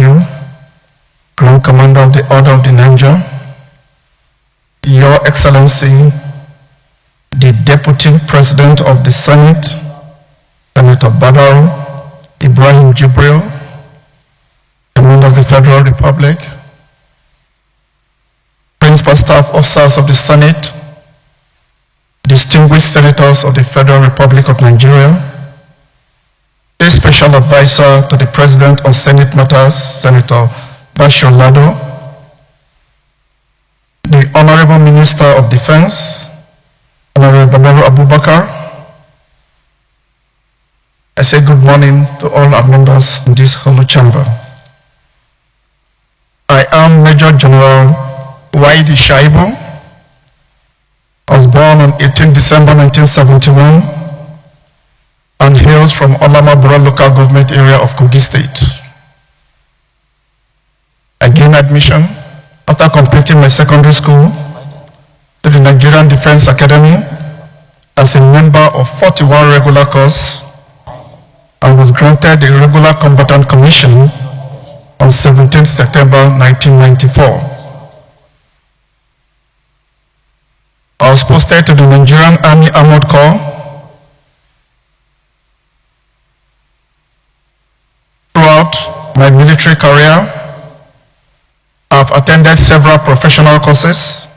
Shaibu, Grand Commander of the Order of the Niger, Your Excellency, the Deputy President of the Senate, Senator Badal Ibrahim Jibril, Commander of the Federal Republic, Principal Staff Officers of the Senate, distinguished senators of the Federal Republic of Nigeria, a special advisor to the President on Senate Matters, Senator Bashir Lado, the Honorable Minister of Defense, Honorable Babaru Abubakar. I say good morning to all our members in this hollow chamber. I am Major General Waheedi Shaibu. I was born on 18 December 1971 and hails from Olamabura local government area of Kogi State. I gained admission after completing my secondary school to the Nigerian Defense Academy as a member of 41 regular course and was granted the Regular Combatant Commission on 17 September 1994. I was posted to the Nigerian Army Armored Corps. Throughout my military career, I've attended several professional courses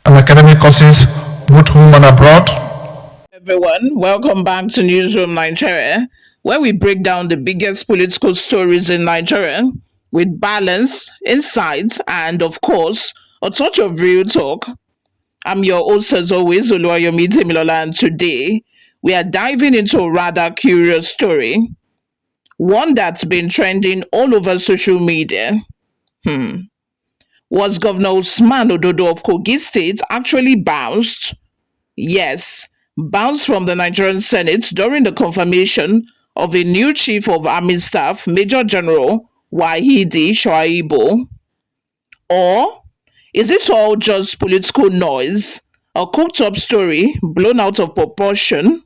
and academic courses, both home and abroad. Everyone, welcome back to Newsroom Nigeria, where we break down the biggest political stories in Nigeria with balance, insight, and of course, a touch of real talk. I'm your host as always, Oluwayomi Temilola, and today we are diving into a rather curious story, one that's been trending all over social media. Was Governor Usman Ododo of Kogi State actually bounced? Yes, bounced from the Nigerian Senate during the confirmation of a new Chief of Army Staff, Major General Waheedi Shaibu? Or is it all just political noise, a cooked-up story blown out of proportion?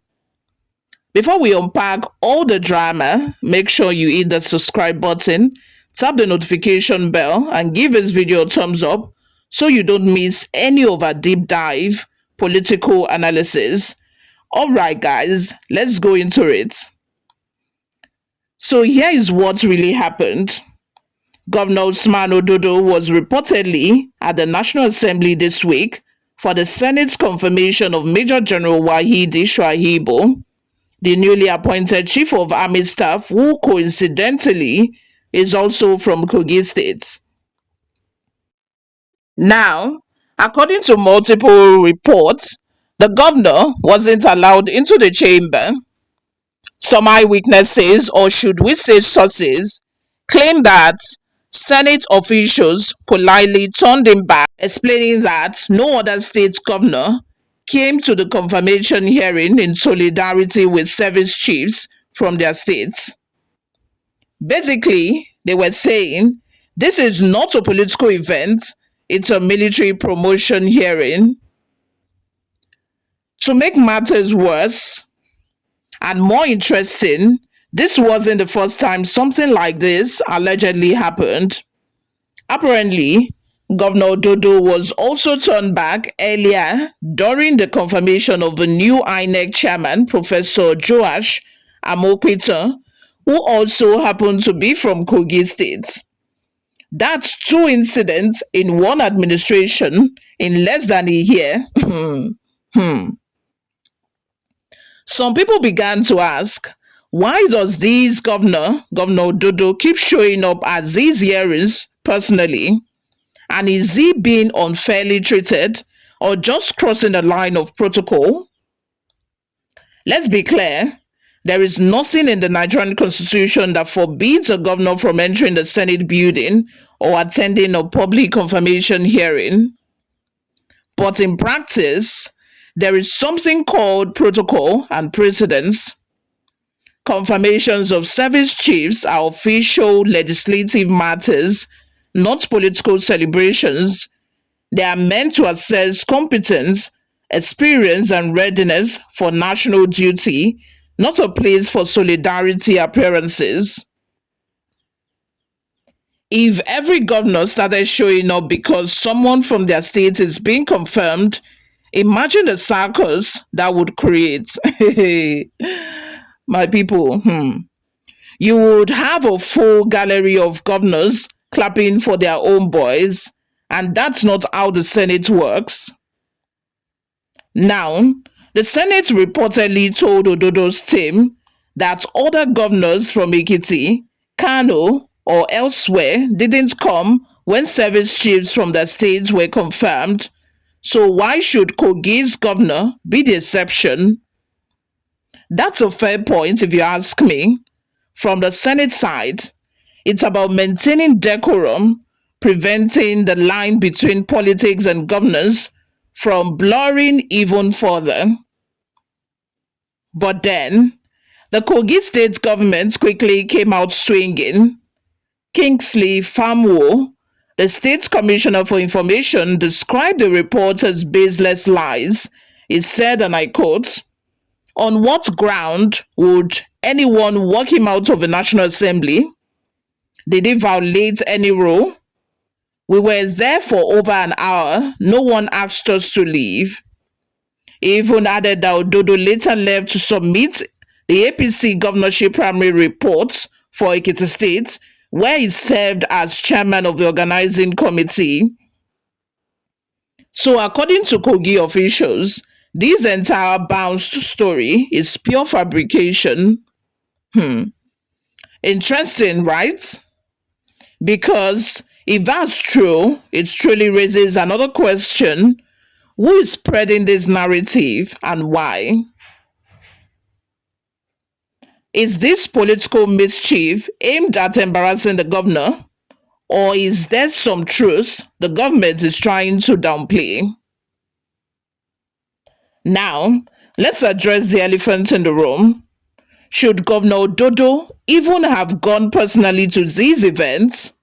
Before we unpack all the drama, make sure you hit the subscribe button, tap the notification bell, and give this video a thumbs up so you don't miss any of our deep dive political analysis. Alright guys, let's go into it. So here is what really happened. Governor Usman Ododo was reportedly at the National Assembly this week for the Senate's confirmation of Major General Waheedi Shaibu, the newly appointed Chief of Army Staff, who coincidentally is also from Kogi State. Now, according to multiple reports, the governor wasn't allowed into the chamber. Some eyewitnesses, or should we say sources, claim that Senate officials politely turned him back, explaining that no other state governor came to the confirmation hearing in solidarity with service chiefs from their states. Basically, they were saying this is not a political event, it's a military promotion hearing. To make matters worse and more interesting, this wasn't the first time something like this allegedly happened. Apparently, Governor Ododo was also turned back earlier during the confirmation of the new INEC Chairman, Professor Joash Amupitan, who also happened to be from Kogi State. That's two incidents in one administration in less than a year. Some people began to ask, why does this Governor Ododo keep showing up at these hearings personally? And is he being unfairly treated or just crossing the line of protocol? Let's be clear, there is nothing in the Nigerian Constitution that forbids a governor from entering the Senate building or attending a public confirmation hearing. But in practice, there is something called protocol and precedence. Confirmations of service chiefs are official legislative matters, not political celebrations. They are meant to assess competence, experience, and readiness for national duty, not a place for solidarity appearances. If every governor started showing up because someone from their state is being confirmed, imagine the circus that would create. My people, you would have a full gallery of governors clapping for their own boys, and that's not how the Senate works. Now, the Senate reportedly told Ododo's team that other governors from Ekiti, Kano, or elsewhere didn't come when service chiefs from the states were confirmed. So why should Kogi's governor be the exception? That's a fair point if you ask me. From the Senate side, it's about maintaining decorum, preventing the line between politics and governance from blurring even further. But then, the Kogi State government quickly came out swinging. Kingsley Famwo, the State Commissioner for Information, described the report as baseless lies. He said, and I quote, "On what ground would anyone walk him out of the National Assembly? Did he violate any rule? We were there for over an hour. No one asked us to leave." He even added that Ododo later left to submit the APC governorship primary report for Ekiti State, where he served as chairman of the organizing committee. So according to Kogi officials, this entire bounced story is pure fabrication. Interesting, right? Because if that's true, it truly raises another question. Who is spreading this narrative and why? Is this political mischief aimed at embarrassing the governor? Or is there some truth the government is trying to downplay? Now, let's address the elephant in the room. Should Governor Ododo even have gone personally to these events?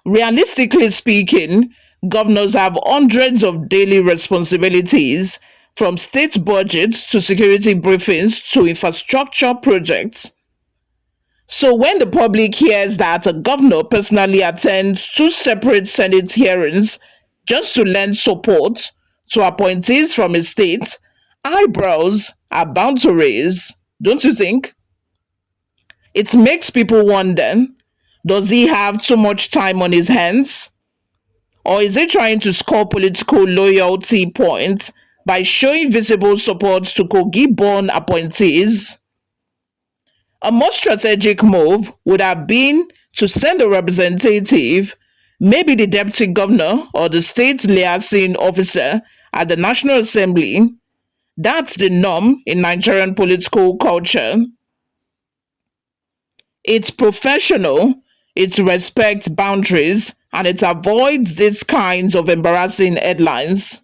Realistically speaking, governors have hundreds of daily responsibilities, from state budgets to security briefings to infrastructure projects. So when the public hears that a governor personally attends two separate Senate hearings just to lend support to appointees from his state, eyebrows are bound to raise, don't you think? It makes people wonder, does he have too much time on his hands? Or is he trying to score political loyalty points by showing visible support to Kogi-born appointees? A more strategic move would have been to send a representative, maybe the deputy governor or the state liaison officer at the National Assembly. That's the norm in Nigerian political culture. It's professional, it respects boundaries, and it avoids these kinds of embarrassing headlines.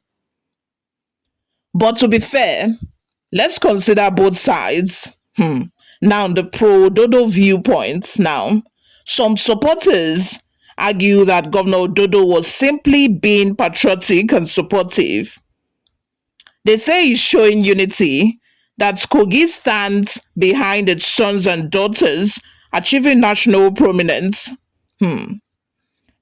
But to be fair, let's consider both sides. Now, the pro-Ododo viewpoint. Now, some supporters argue that Governor Ododo was simply being patriotic and supportive. They say he's showing unity, that Kogi stands behind its sons and daughters achieving national prominence.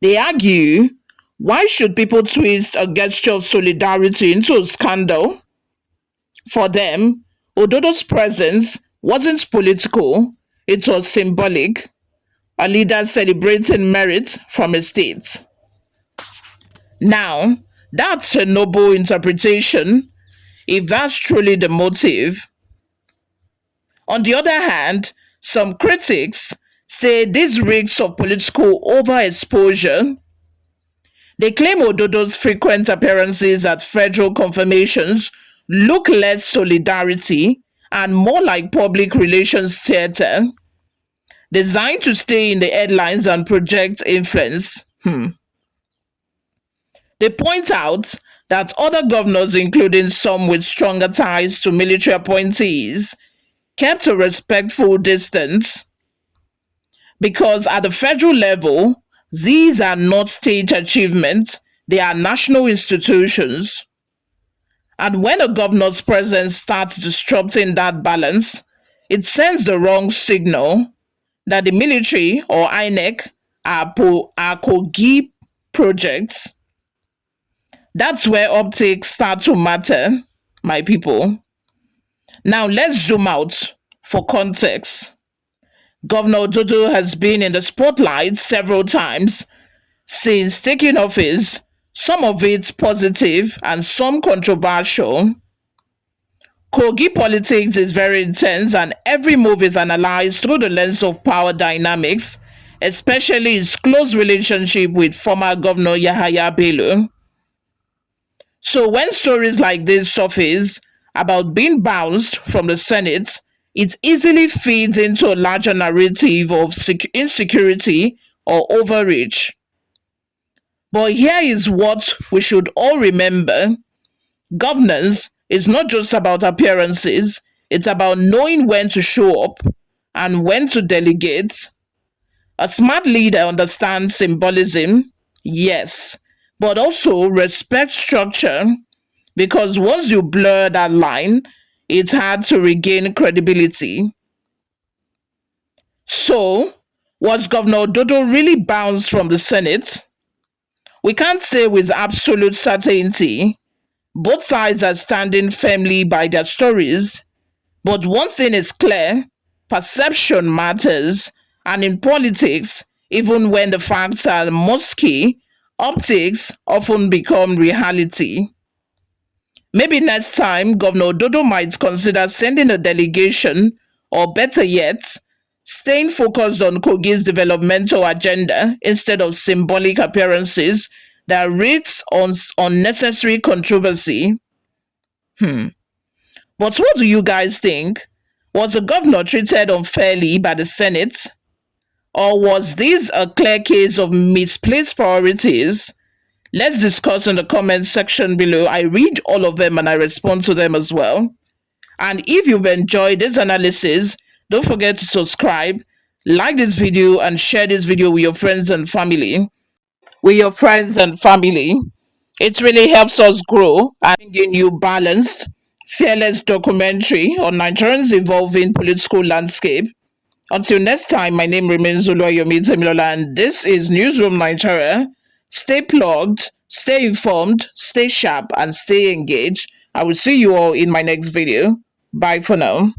They argue, why should people twist a gesture of solidarity into a scandal? For them, Ododo's presence wasn't political, it was symbolic, a leader celebrating merit from a state. Now, that's a noble interpretation if that's truly the motive. On the other hand, some critics say this reeks of political overexposure. They claim Ododo's frequent appearances at federal confirmations look less solidarity and more like public relations theater, designed to stay in the headlines and project influence. They point out that other governors, including some with stronger ties to military appointees, kept a respectful distance because at the federal level, these are not state achievements, they are national institutions. And when a governor's presence starts disrupting that balance, it sends the wrong signal that the military or INEC our Kogi projects. That's where optics start to matter, my people. Now let's zoom out for context. Governor Ododo has been in the spotlight several times since taking office, some of it positive and some controversial. Kogi politics is very intense and every move is analyzed through the lens of power dynamics, especially its close relationship with former Governor Yahaya Bello. So when stories like this surface about being bounced from the Senate, it easily feeds into a larger narrative of insecurity or overreach. But here is what we should all remember: governance is not just about appearances, it's about knowing when to show up and when to delegate. A smart leader understands symbolism, yes, but also respects structure, because once you blur that line, it's hard to regain credibility. So, was Governor Dodo really bounced from the Senate? We can't say with absolute certainty. Both sides are standing firmly by their stories, but one thing is clear: perception matters, and in politics, even when the facts are musky, optics often become reality. Maybe next time, Governor Dodo might consider sending a delegation, or better yet, staying focused on Kogi's developmental agenda instead of symbolic appearances that risks unnecessary controversy. But what do you guys think? Was the governor treated unfairly by the Senate? Or was this a clear case of misplaced priorities? Let's discuss in the comment section below. I read all of them and I respond to them as well. And if you've enjoyed this analysis, don't forget to subscribe, like this video, and share this video with your friends and family. It really helps us grow and bring you balanced, fearless documentary on Nigerians' evolving political landscape. Until next time, my name remains Oluwayomi Temilola, and this is Newsroom Nigeria. Stay plugged, stay informed, stay sharp, and stay engaged. I will see you all in my next video. Bye for now.